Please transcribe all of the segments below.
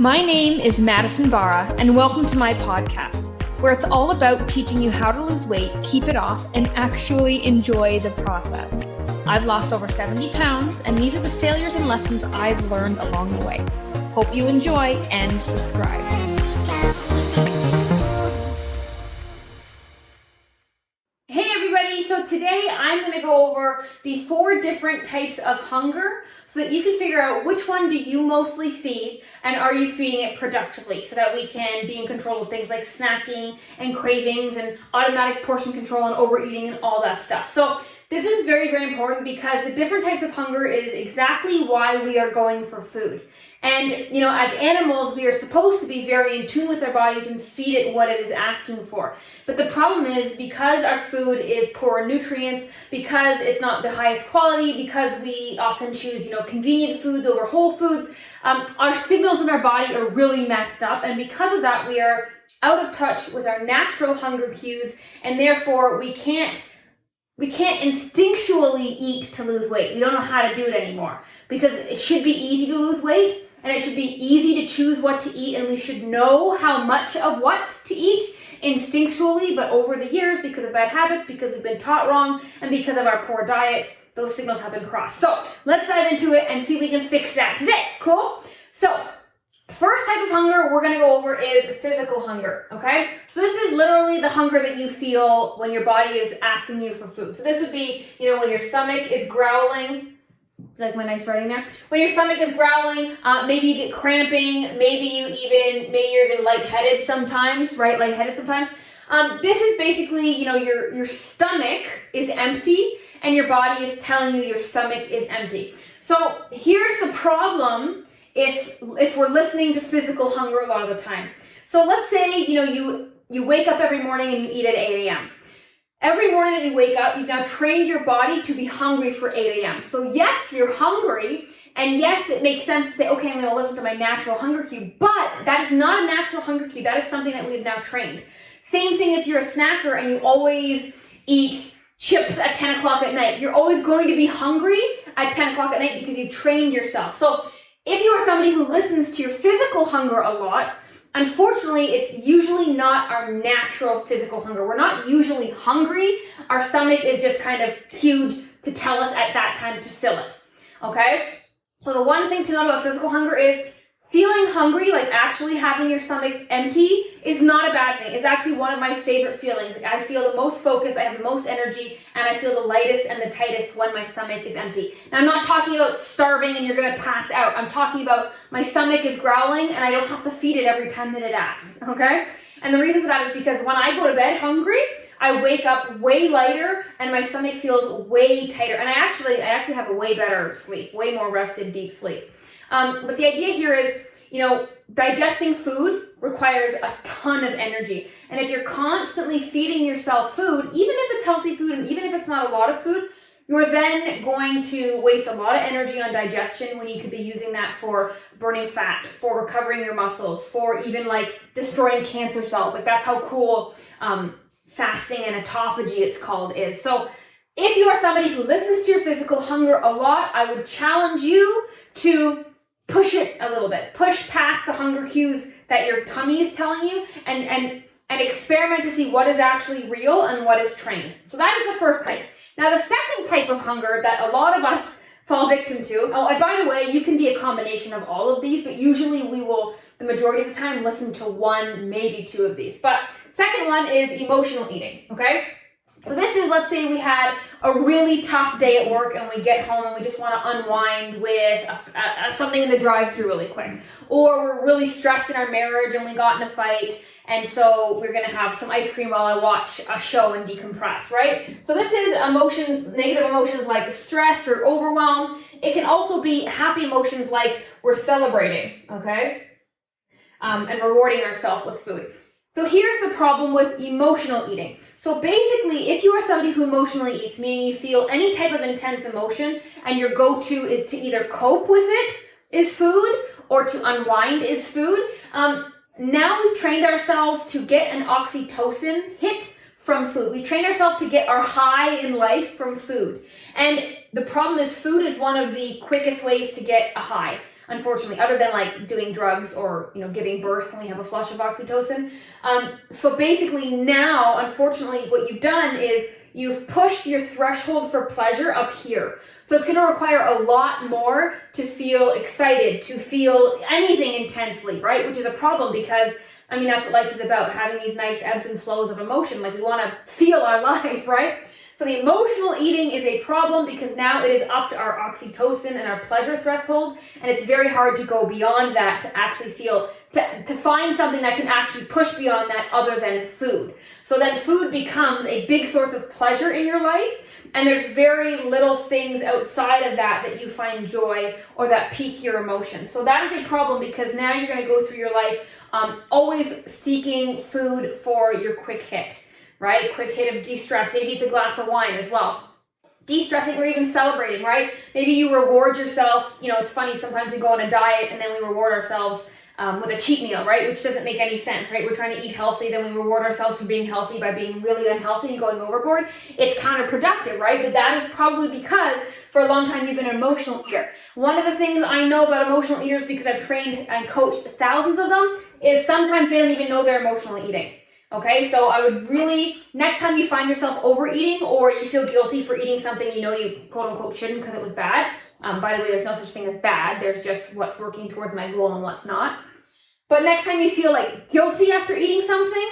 My name is Madison Barra, and welcome to my podcast, where it's all about teaching you how to lose weight, keep it off, and actually enjoy the process. I've lost over 70 pounds, and these are the failures and lessons I've learned along the way. Hope you enjoy and subscribe. Hey everybody, so today I'm going to go over these 4 different types of hunger so that you can figure out which one do you mostly feed and are you feeding it productively so that we can be in control of things like snacking and cravings and automatic portion control and overeating and all that stuff. So this is very, very important because the different types of hunger is exactly why we are going for food. And, as animals, we are supposed to be very in tune with our bodies and feed it what it is asking for. But the problem is because our food is poor in nutrients, because it's not the highest quality, because we often choose, convenient foods over whole foods, our signals in our body are really messed up. And because of that, we are out of touch with our natural hunger cues, and therefore we can't instinctually eat to lose weight. We don't know how to do it anymore because it should be easy to lose weight and it should be easy to choose what to eat, and we should know how much of what to eat instinctually, but over the years, because of bad habits, because we've been taught wrong, and because of our poor diets, those signals have been crossed. So let's dive into it and see if we can fix that today. Cool? So first type of hunger we're going to go over is physical hunger, okay? So this is literally the hunger that you feel when your body is asking you for food. So this would be, when your stomach is growling, like my nice writing there. When your stomach is growling, maybe you get cramping, maybe you're even lightheaded sometimes, right? Lightheaded sometimes. This is basically, your stomach is empty and your body is telling you your stomach is empty. So here's the problem if we're listening to physical hunger a lot of the time. So let's say, you wake up every morning and you eat at 8 a.m. Every morning that you wake up, you've now trained your body to be hungry for 8 a.m. So yes, you're hungry, and yes, it makes sense to say, okay, I'm going to listen to my natural hunger cue, but that is not a natural hunger cue. That is something that we've now trained. Same thing if you're a snacker and you always eat chips at 10 o'clock at night. You're always going to be hungry at 10 o'clock at night because you've trained yourself. So if you are somebody who listens to your physical hunger a lot, unfortunately, it's usually not our natural physical hunger. We're not usually hungry. Our stomach is just kind of cued to tell us at that time to fill it, okay? So the one thing to know about physical hunger is feeling hungry, like actually having your stomach empty, is not a bad thing. It's actually one of my favorite feelings. I feel the most focused, I have the most energy, and I feel the lightest and the tightest when my stomach is empty. Now, I'm not talking about starving and you're going to pass out. I'm talking about my stomach is growling and I don't have to feed it every time that it asks, okay? And the reason for that is because when I go to bed hungry, I wake up way lighter and my stomach feels way tighter. And I actually have a way better sleep, way more rested, deep sleep. But the idea here is, digesting food requires a ton of energy. And if you're constantly feeding yourself food, even if it's healthy food and even if it's not a lot of food, you're then going to waste a lot of energy on digestion when you could be using that for burning fat, for recovering your muscles, for even destroying cancer cells. That's how cool fasting and autophagy, it's called, is. So if you are somebody who listens to your physical hunger a lot, I would challenge you to push it a little bit. Push past the hunger cues that your tummy is telling you and experiment to see what is actually real and what is trained. So that is the first type. Now, the second type of hunger that a lot of us fall victim to, and by the way, you can be a combination of all of these, but usually we will, the majority of the time, listen to one, maybe 2 of these. But second one is emotional eating, okay? So this is, let's say we had a really tough day at work and we get home and we just want to unwind with something in the drive-thru really quick. Or we're really stressed in our marriage and we got in a fight, and so we're going to have some ice cream while I watch a show and decompress, right? So this is emotions, negative emotions like stress or overwhelm. It can also be happy emotions like we're celebrating, okay? And rewarding ourselves with food. So here's the problem with emotional eating. So basically, if you are somebody who emotionally eats, meaning you feel any type of intense emotion and your go-to is to either cope with it is food or to unwind is food, now we've trained ourselves to get an oxytocin hit from food. We've trained ourselves to get our high in life from food. And the problem is food is one of the quickest ways to get a high. unfortunately, other than like doing drugs or, giving birth when we have a flush of oxytocin. So basically now, unfortunately, what you've done is you've pushed your threshold for pleasure up here. So it's going to require a lot more to feel excited, to feel anything intensely, right? Which is a problem because, that's what life is about, having these nice ebbs and flows of emotion. Like we want to feel our life, right? So the emotional eating is a problem because now it is up to our oxytocin and our pleasure threshold, and it's very hard to go beyond that to actually feel, to find something that can actually push beyond that other than food. So then food becomes a big source of pleasure in your life, and there's very little things outside of that you find joy or that pique your emotions. So that is a problem because now you're going to go through your life always seeking food for your quick hit. Right? Quick hit of de-stress. Maybe it's a glass of wine as well. De-stressing or even celebrating, right? Maybe you reward yourself. It's funny, sometimes we go on a diet and then we reward ourselves with a cheat meal, right? Which doesn't make any sense, right? We're trying to eat healthy, then we reward ourselves for being healthy by being really unhealthy and going overboard. It's counterproductive, right? But that is probably because for a long time you've been an emotional eater. One of the things I know about emotional eaters, because I've trained and coached thousands of them, is sometimes they don't even know they're emotionally eating. Okay, so I would really, next time you find yourself overeating or you feel guilty for eating something you quote unquote shouldn't because it was bad. By the way, there's no such thing as bad. There's just what's working towards my goal and what's not. But next time you feel like guilty after eating something,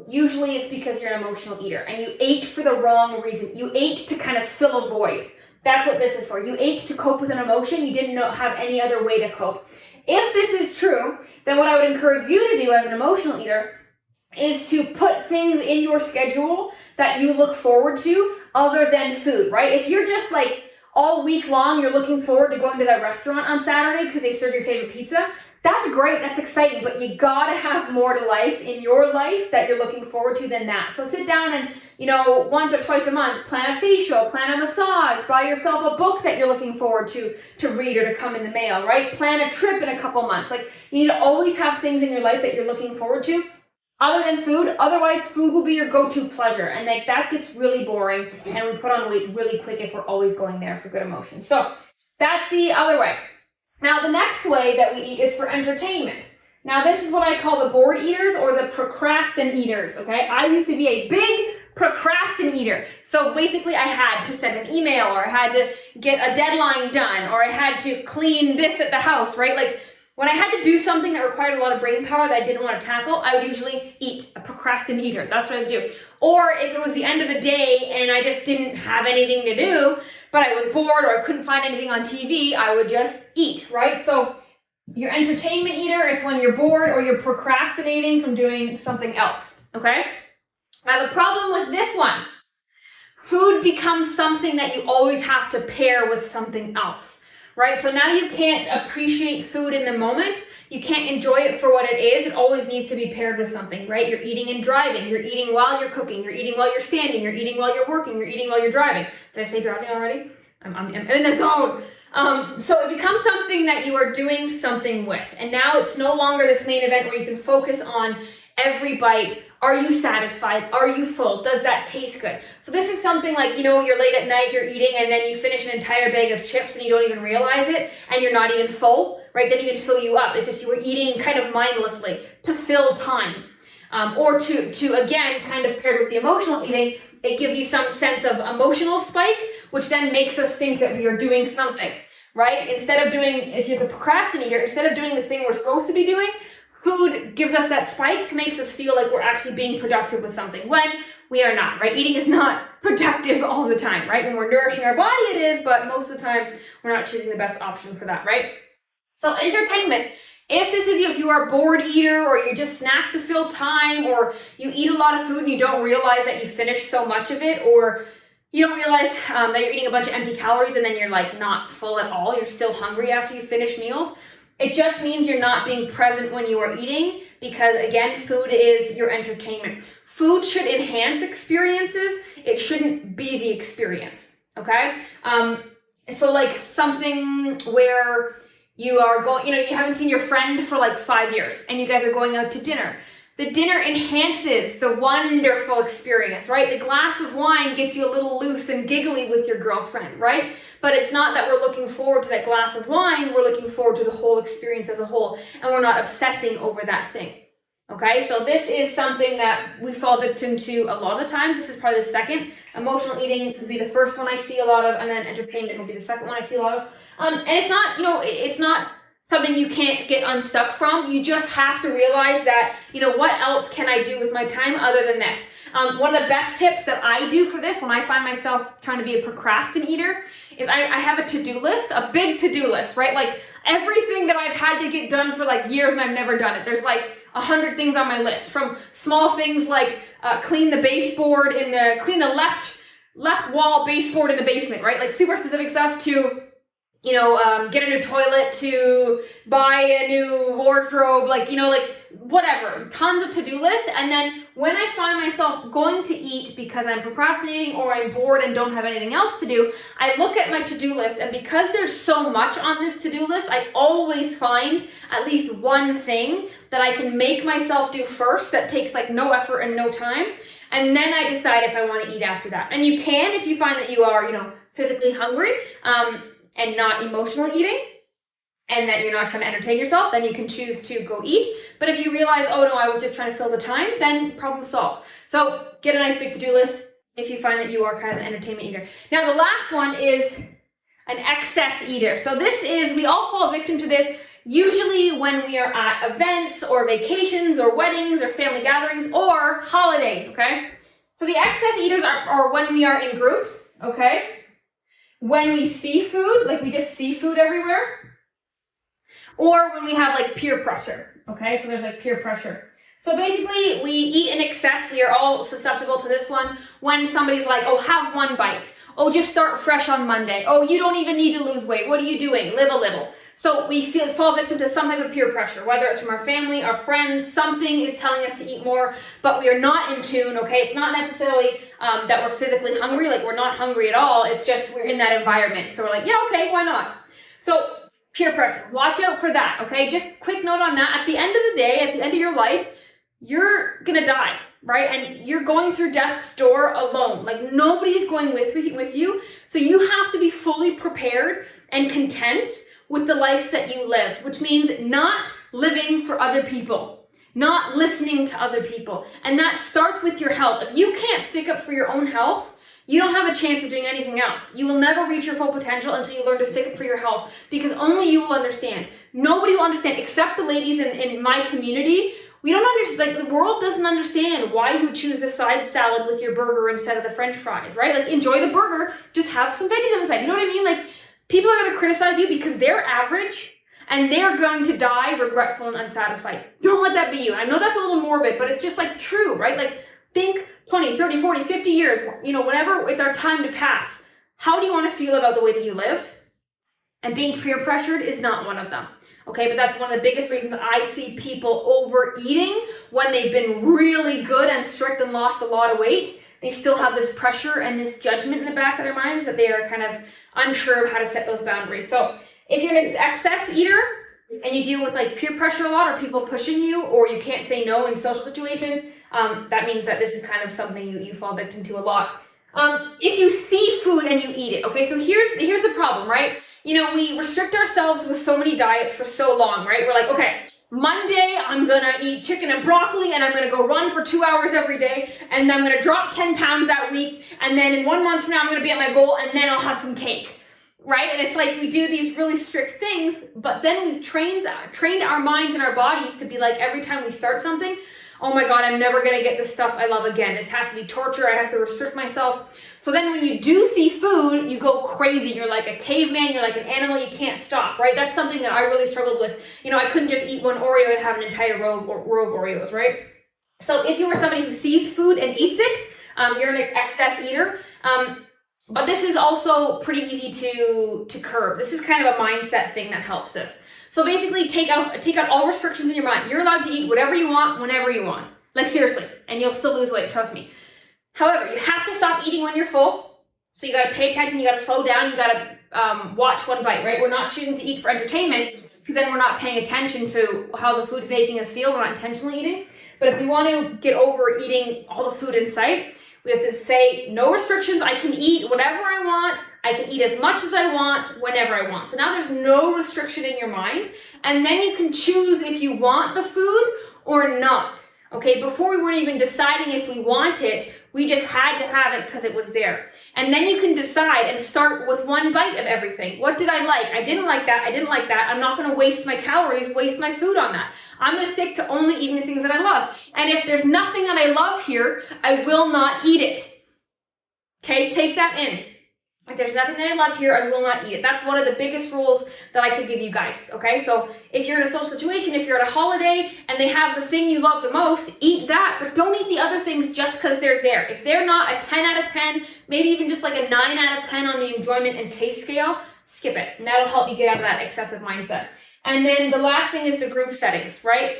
usually it's because you're an emotional eater and you ate for the wrong reason. You ate to kind of fill a void. That's what this is for. You ate to cope with an emotion. You didn't have any other way to cope. If this is true, then what I would encourage you to do as an emotional eater is to put things in your schedule that you look forward to other than food, right? If you're just like all week long, you're looking forward to going to that restaurant on Saturday because they serve your favorite pizza, that's great, that's exciting, but you gotta have more to life in your life that you're looking forward to than that. So sit down and, once or twice a month, plan a facial, plan a massage, buy yourself a book that you're looking forward to read or to come in the mail, right? Plan a trip in a couple months. Like, you need to always have things in your life that you're looking forward to other than food. Otherwise, food will be your go-to pleasure, and that gets really boring, and we put on weight really quick if we're always going there for good emotions. So that's the other way. Now, the next way that we eat is for entertainment. Now, this is what I call the bored eaters or the procrastinators, okay? I used to be a big procrastinator. So basically, I had to send an email, or I had to get a deadline done, or I had to clean this at the house, right? Like, when I had to do something that required a lot of brain power that I didn't want to tackle, I would usually eat. A procrastinator. That's what I would do. Or if it was the end of the day and I just didn't have anything to do, but I was bored or I couldn't find anything on TV, I would just eat, right? So your entertainment eater is when you're bored or you're procrastinating from doing something else, okay? Now the problem with this one, food becomes something that you always have to pair with something else. Right? So now you can't appreciate food in the moment. You can't enjoy it for what it is. It always needs to be paired with something, right? You're eating and driving. You're eating while you're cooking. You're eating while you're standing. You're eating while you're working. You're eating while you're driving. Did I say driving already? I'm in the zone. So it becomes something that you are doing something with. And now it's no longer this main event where you can focus on every bite. Are you satisfied? Are you full? Does that taste good? So this is something like, you're late at night, you're eating, and then you finish an entire bag of chips and you don't even realize it, and you're not even full, right? Doesn't even fill you up. It's just you were eating kind of mindlessly to fill time. Or to again, kind of paired with the emotional eating, it gives you some sense of emotional spike, which then makes us think that we are doing something, right? Instead of doing, if you're the procrastinator, instead of doing the thing we're supposed to be doing, food gives us that spike, makes us feel like we're actually being productive with something when we are not, right? Eating is not productive all the time, right? When we're nourishing our body, it is, but most of the time, we're not choosing the best option for that, right? So entertainment. If this is you, if you are a bored eater or you just snack to fill time or you eat a lot of food and you don't realize that you finished so much of it, or you don't realize that you're eating a bunch of empty calories and then you're like not full at all, you're still hungry after you finish meals, it just means you're not being present when you are eating because, again, food is your entertainment. Food should enhance experiences. It shouldn't be the experience, okay? So like something where you are going, you haven't seen your friend for like 5 years and you guys are going out to dinner. The dinner enhances the wonderful experience, right? The glass of wine gets you a little loose and giggly with your girlfriend, right? But it's not that we're looking forward to that glass of wine, we're looking forward to the whole experience as a whole, and we're not obsessing over that thing. Okay, so this is something that we fall victim to a lot of the time. This is probably the second. Emotional eating would be the first one I see a lot of, and then entertainment will be the second one I see a lot of. And it's not, it's not something you can't get unstuck from. You just have to realize that, what else can I do with my time other than this? One of the best tips that I do for this when I find myself trying to be a procrastinator is I have a to-do list, a big to-do list, right? Like everything that I've had to get done for like years and I've never done it. There's like 100 things on my list, from small things like clean the baseboard clean the left wall baseboard in the basement, right? Like super specific stuff to, get a new toilet, to buy a new wardrobe, like whatever, tons of to-do list. And then when I find myself going to eat because I'm procrastinating or I'm bored and don't have anything else to do, I look at my to-do list, and because there's so much on this to-do list, I always find at least one thing that I can make myself do first that takes like no effort and no time. And then I decide if I want to eat after that. And you can, if you find that you are, physically hungry, and not emotional eating, and that you're not trying to entertain yourself, then you can choose to go eat. But if you realize, oh no, I was just trying to fill the time, then problem solved. So get a nice big to-do list if you find that you are kind of an entertainment eater. Now the last one is an excess eater. So this is, we all fall victim to this, usually when we are at events or vacations or weddings or family gatherings or holidays, okay? So the excess eaters are when we are in groups, okay? When we see food, like we just see food everywhere, or when we have like peer pressure, okay? So there's like peer pressure. So basically we eat in excess. We are all susceptible to this one. When somebody's like, oh, have one bite. Oh, just start fresh on Monday. Oh, you don't even need to lose weight. What are you doing? Live a little. So we fall victim to some type of peer pressure, whether it's from our family, our friends, something is telling us to eat more, but we are not in tune, okay? It's not necessarily that we're physically hungry, like we're not hungry at all, it's just we're in that environment. So we're like, yeah, okay, why not? So peer pressure, watch out for that, okay? Just quick note on that. At the end of the day, at the end of your life, you're gonna die, right? And you're going through death's door alone. Like nobody's going with you. So you have to be fully prepared and content with the life that you live, which means not living for other people, not listening to other people. And that starts with your health. If you can't stick up for your own health, you don't have a chance of doing anything else. You will never reach your full potential until you learn to stick up for your health, because only you will understand. Nobody will understand except the ladies in my community. We don't understand, like the world doesn't understand why you would choose the side salad with your burger instead of the French fries, right? Like enjoy the burger, just have some veggies on the side. You know what I mean? Like people are going to criticize you because they're average and they're going to die regretful and unsatisfied. Don't let that be you. I know that's a little morbid, but it's just like true, right? Like think 20, 30, 40, 50 years, whenever it's our time to pass, how do you want to feel about the way that you lived? And being peer pressured is not one of them. Okay, but that's one of the biggest reasons that I see people overeating when they've been really good and strict and lost a lot of weight. They still have this pressure and this judgment in the back of their minds that they are kind of unsure of how to set those boundaries. So if you're an excess eater and you deal with like peer pressure a lot, or people pushing you, or you can't say no in social situations, that means that this is kind of something you fall victim to a lot. If you see food and you eat it, okay, so here's the problem, right? We restrict ourselves with so many diets for so long, right? We're like, okay, Monday, I'm gonna eat chicken and broccoli, and I'm gonna go run for 2 hours every day, and I'm gonna drop 10 pounds that week, and then in 1 month from now, I'm gonna be at my goal, and then I'll have some cake, right? And it's like we do these really strict things, but then we've trained our minds and our bodies to be like, every time we start something, oh my God, I'm never gonna get this stuff I love again. This has to be torture, I have to restrict myself. So then when you do see food, you go crazy. You're like a caveman, you're like an animal, you can't stop, right? That's something that I really struggled with. I couldn't just eat one Oreo and have an entire row of Oreos, right? So if you were somebody who sees food and eats it, you're an excess eater. But this is also pretty easy to curb. This is kind of a mindset thing that helps this. So basically take out all restrictions in your mind. You're allowed to eat whatever you want, whenever you want. Like seriously, and you'll still lose weight, trust me. However, you have to stop eating when you're full. So you gotta pay attention, you gotta slow down, you gotta watch one bite, right? We're not choosing to eat for entertainment, because then we're not paying attention to how the food's making us feel, we're not intentionally eating. But if we want to get over eating all the food in sight, we have to say no restrictions. I can eat whatever I want. I can eat as much as I want, whenever I want. So now there's no restriction in your mind. And then you can choose if you want the food or not. Okay, before we weren't even deciding if we want it, we just had to have it because it was there. And then you can decide and start with one bite of everything. What did I like? I didn't like that. I didn't like that. I'm not going to waste my calories, waste my food on that. I'm going to stick to only eating the things that I love. And if there's nothing that I love here, I will not eat it. Okay, take that in. If there's nothing that I love here, I will not eat it. That's one of the biggest rules that I could give you guys, okay? So if you're in a social situation, if you're at a holiday and they have the thing you love the most, eat that, but don't eat the other things just because they're there. If they're not a 10 out of 10, maybe even just like a 9 out of 10 on the enjoyment and taste scale, skip it. And that'll help you get out of that excessive mindset. And then the last thing is the group settings, right?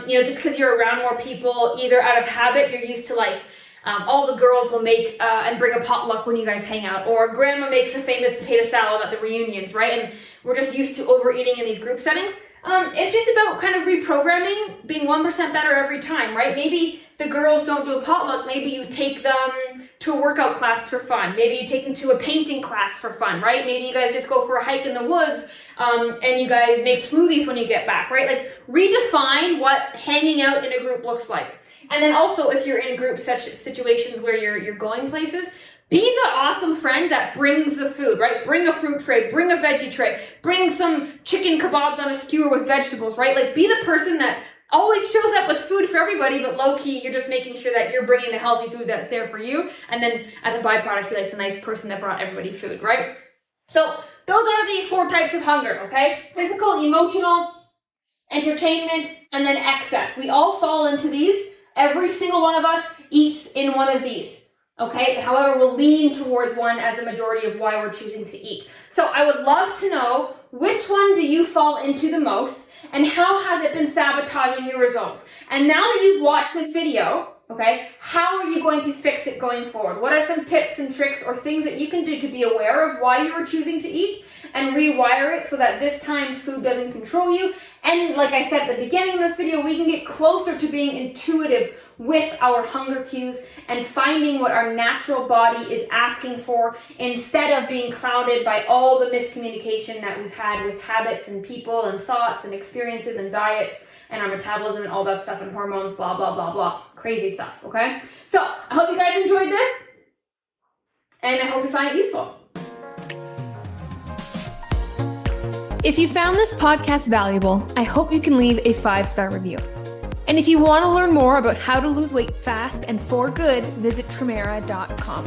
Just because you're around more people, either out of habit, you're used to like, all the girls will make and bring a potluck when you guys hang out, or grandma makes a famous potato salad at the reunions, right? And we're just used to overeating in these group settings. It's just about kind of reprogramming, being 1% better every time, right? Maybe the girls don't do a potluck. Maybe you take them to a workout class for fun. Maybe you take them to a painting class for fun, right? Maybe you guys just go for a hike in the woods and you guys make smoothies when you get back, right? Like redefine what hanging out in a group looks like. And then also, if you're in group such situations where you're going places, be the awesome friend that brings the food, right? Bring a fruit tray, bring a veggie tray, bring some chicken kebabs on a skewer with vegetables, right? Like be the person that always shows up with food for everybody, but low-key, you're just making sure that you're bringing the healthy food that's there for you. And then as a byproduct, you're like the nice person that brought everybody food, right? So those are the 4 types of hunger, okay? Physical, emotional, entertainment, and then excess. We all fall into these. Every single one of us eats in one of these, okay? However, we'll lean towards one as the majority of why we're choosing to eat. So I would love to know, which one do you fall into the most, and how has it been sabotaging your results? And now that you've watched this video, okay, how are you going to fix it going forward? What are some tips and tricks or things that you can do to be aware of why you are choosing to eat and rewire it so that this time food doesn't control you? And like I said at the beginning of this video, we can get closer to being intuitive with our hunger cues and finding what our natural body is asking for instead of being clouded by all the miscommunication that we've had with habits and people and thoughts and experiences and diets and our metabolism and all that stuff and hormones, blah, blah, blah, blah. Crazy stuff, okay? So I hope you guys enjoyed this and I hope you find it useful. If you found this podcast valuable, I hope you can leave a 5-star review. And if you want to learn more about how to lose weight fast and for good, visit Tremera.com.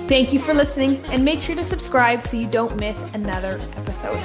Thank you for listening, and make sure to subscribe so you don't miss another episode.